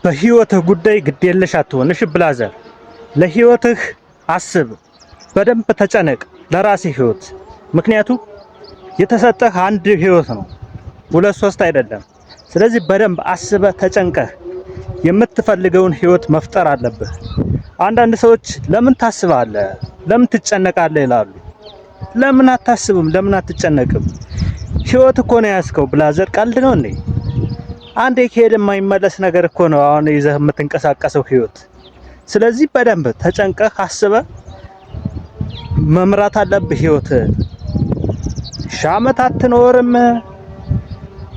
በህይወትህ ጉዳይ ግድ የለሽ አትሆን። እሺ ብላዘር፣ ለህይወትህ አስብ፣ በደንብ ተጨነቅ ለራስህ ህይወት። ምክንያቱም የተሰጠህ አንድ ህይወት ነው፣ ሁለት ሶስት አይደለም። ስለዚህ በደንብ አስበህ ተጨንቀህ የምትፈልገውን ህይወት መፍጠር አለብህ። አንዳንድ ሰዎች ለምን ታስባለህ፣ ለምን ትጨነቃለህ ይላሉ። ለምን አታስብም? ለምን አትጨነቅም? ህይወት እኮ ነው ያዝከው ብላዘር። ቀልድ ነው እንዴ? አንዴ ከሄደ የማይመለስ ነገር እኮ ነው አሁን ይዘህ የምትንቀሳቀሰው ህይወት። ስለዚህ በደንብ ተጨንቀህ አስበህ መምራት አለብህ ህይወት። ሺህ ዓመት አትኖርም፣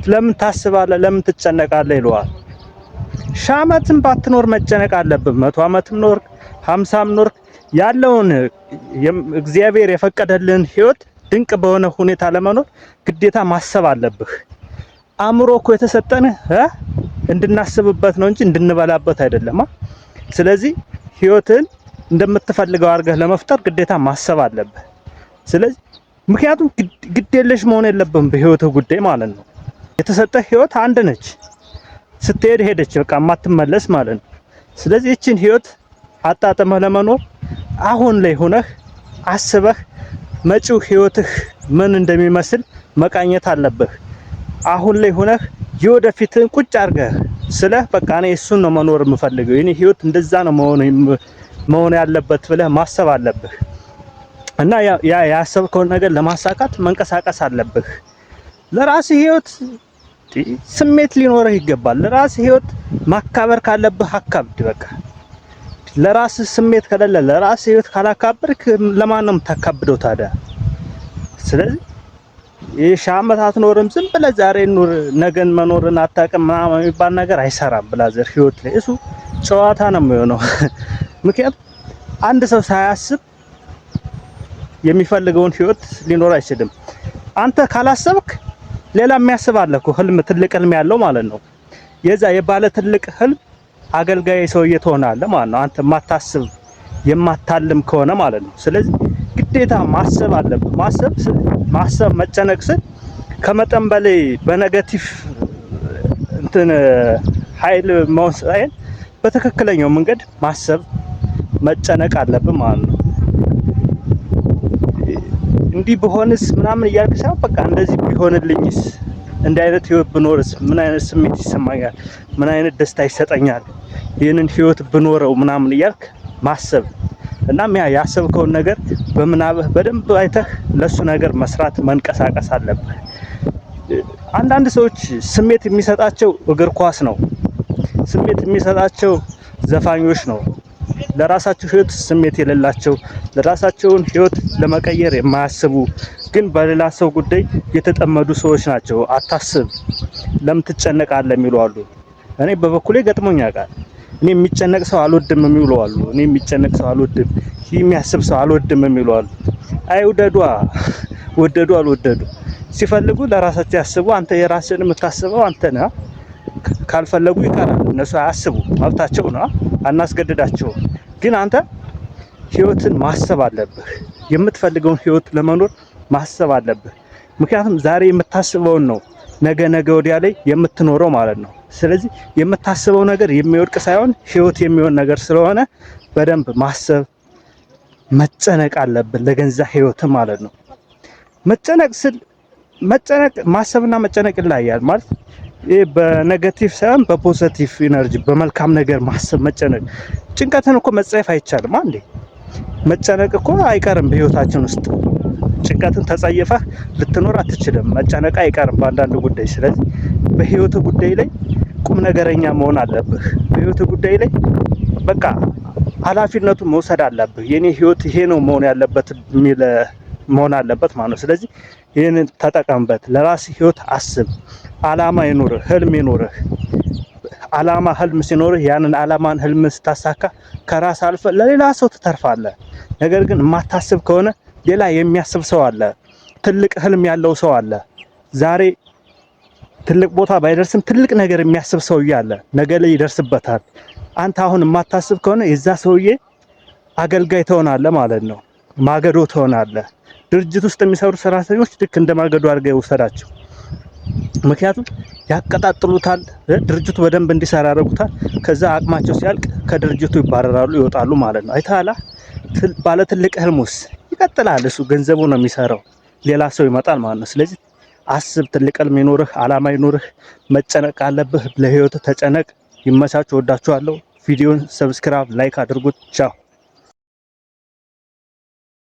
ለምን ታስባለህ፣ ለምን ትጨነቃለህ ይለዋል። ሺህ ዓመትም ባትኖር መጨነቅ አለብህ። 100 ዓመትም ኖር 50ም ኖር ያለውን እግዚአብሔር የፈቀደልን ህይወት ድንቅ በሆነ ሁኔታ ለመኖር ግዴታ ማሰብ አለብህ። አእምሮ እኮ የተሰጠን እንድናስብበት ነው እንጂ እንድንበላበት አይደለም። ስለዚህ ህይወትን እንደምትፈልገው አድርገህ ለመፍጠር ግዴታ ማሰብ አለብህ። ስለዚህ ምክንያቱም ግዴለሽ መሆን የለብህም በህይወትህ ጉዳይ ማለት ነው። የተሰጠህ ህይወት አንድ ነች፣ ስትሄድ ሄደች፣ በቃ የማትመለስ ማለት ነው። ስለዚህ እቺን ህይወት አጣጥመህ ለመኖር አሁን ላይ ሆነህ አስበህ መጪው ህይወትህ ምን እንደሚመስል መቃኘት አለብህ። አሁን ላይ ሆነህ የወደፊትን ቁጭ አድርገህ ስለህ በቃ እኔ እሱን ነው መኖር የምፈልገው፣ የኔ ህይወት እንደዛ ነው መሆን ያለበት ብለህ ማሰብ አለብህ። እና ያ ያሰብከውን ነገር ለማሳካት መንቀሳቀስ አለብህ። ለራስህ ህይወት ስሜት ሊኖርህ ይገባል። ለራስህ ህይወት ማካበር ካለብህ አካብድ። በቃ ለራስህ ስሜት ከሌለ፣ ለራስህ ህይወት ካላካበርክ ለማን ነው የምታካብደው ታዲያ? ስለዚህ የሺህ ዓመት አትኖርም፣ ዝም ብለህ ዛሬ ኑር፣ ነገን መኖርን አታውቅም ምናምን የሚባል ነገር አይሰራም ብላዘር። ህይወት ላይ እሱ ጨዋታ ነው የሚሆነው። ምክንያቱም አንድ ሰው ሳያስብ የሚፈልገውን ህይወት ሊኖር አይችልም። አንተ ካላሰብክ ሌላ የሚያስብ አለ እኮ፣ ህልም፣ ትልቅ ህልም ያለው ማለት ነው። የዛ የባለ ትልቅ ህልም አገልጋይ ሰውዬ ትሆናለህ ማለት ነው፣ አንተ የማታስብ የማታልም ከሆነ ማለት ነው። ስለዚህ ግዴታ ማሰብ አለብህ። ማሰብ መጨነቅ ስል ከመጠን በላይ በኔጌቲቭ እንትን ኃይል መውሰድ፣ በትክክለኛው መንገድ ማሰብ መጨነቅ አለብህ ማለት ነው። እንዲህ በሆንስ ምናምን እያልክ ሳይሆን በቃ እንደዚህ ቢሆንልኝስ፣ እንዲህ አይነት ህይወት ብኖርስ ምን አይነት ስሜት ይሰማኛል፣ ምን አይነት ደስታ ይሰጠኛል፣ ይህንን ህይወት ብኖረው ምናምን እያልክ ማሰብ እናም ያሰብከውን ነገር በምናብህ በደንብ አይተህ ለሱ ነገር መስራት መንቀሳቀስ አለብህ። አንዳንድ ሰዎች ስሜት የሚሰጣቸው እግር ኳስ ነው፣ ስሜት የሚሰጣቸው ዘፋኞች ነው። ለራሳቸው ህይወት ስሜት የሌላቸው፣ ለራሳቸውን ህይወት ለመቀየር የማያስቡ ግን በሌላ ሰው ጉዳይ የተጠመዱ ሰዎች ናቸው። አታስብ፣ ለምን ትጨነቃለህ የሚሉ አሉ። እኔ በበኩሌ ገጥሞኛ ቃል እኔ የሚጨነቅ ሰው አልወድም የሚሉ አሉ። እኔ የሚጨነቅ ሰው አልወድም፣ የሚያስብ ሰው አልወድም የሚሉ አሉ። አይውደዱ፣ ወደዱ አልወደዱ ሲፈልጉ ለራሳቸው ያስቡ። አንተ የራስህን የምታስበው አንተ ነህ። ካልፈለጉ ይቀራል፣ እነሱ አያስቡ፣ መብታቸው ነው፣ አናስገድዳቸው። ግን አንተ ህይወትን ማሰብ አለብህ። የምትፈልገውን ህይወት ለመኖር ማሰብ አለብህ። ምክንያቱም ዛሬ የምታስበውን ነው ነገ ወዲያ ላይ የምትኖረው ማለት ነው። ስለዚህ የምታስበው ነገር የሚወድቅ ሳይሆን ህይወት የሚሆን ነገር ስለሆነ በደንብ ማሰብ መጨነቅ አለብን ለገንዛ ህይወት ማለት ነው። መጨነቅ ማሰብና መጨነቅ ይለያያል ማለት ይሄ በኔጌቲቭ ሳይሆን በፖዚቲቭ ኢነርጂ በመልካም ነገር ማሰብ መጨነቅ። ጭንቀትን እኮ መጻፍ አይቻልም አንዴ። መጨነቅ እኮ አይቀርም በህይወታችን ውስጥ። ጭንቀትን ተጸይፈህ ልትኖር አትችልም። መጨነቅ አይቀርም በአንዳንድ ጉዳይ። ስለዚህ በህይወት ጉዳይ ላይ ቁም ነገረኛ መሆን አለብህ። በህይወት ጉዳይ ላይ በቃ ኃላፊነቱን መውሰድ አለብህ። የኔ ህይወት ይሄ ነው መሆን ያለበት የሚል መሆን አለበት ማለት ነው። ስለዚህ ይሄንን ተጠቀምበት። ለራስ ህይወት አስብ። አላማ ይኖርህ፣ ህልም ይኖርህ። አላማ ህልም ሲኖርህ ያንን አላማን ህልም ስታሳካ ከራስ አልፈ ለሌላ ሰው ትተርፋለህ። ነገር ግን የማታስብ ከሆነ ሌላ የሚያስብ ሰው አለ፣ ትልቅ ህልም ያለው ሰው አለ። ዛሬ ትልቅ ቦታ ባይደርስም ትልቅ ነገር የሚያስብ ሰውዬ አለ፣ ነገ ላይ ይደርስበታል። አንተ አሁን የማታስብ ከሆነ የዛ ሰውዬ አገልጋይ ትሆናለህ ማለት ነው፣ ማገዶ ትሆናለህ። ድርጅት ውስጥ የሚሰሩ ሰራተኞች ልክ እንደ ማገዶ አድርገህ ውሰዳቸው። ምክንያቱም ያቀጣጥሉታል። ድርጅቱ በደንብ እንዲሰራ ያደርጉታል። ከዛ አቅማቸው ሲያልቅ ከድርጅቱ ይባረራሉ፣ ይወጣሉ ማለት ነው። አይተሃላ። ባለ ትልቅ ህልሙስ ይቀጥላል። እሱ ገንዘቡ ነው የሚሰራው፣ ሌላ ሰው ይመጣል ማለት ነው። ስለዚህ አስብ፣ ትልቅ ህልም ይኖርህ፣ አላማ ይኖርህ። መጨነቅ አለብህ፣ ለህይወት ተጨነቅ። ይመቻችሁ። ወዳችኋለሁ። ቪዲዮን ሰብስክራይብ፣ ላይክ አድርጉት። ቻው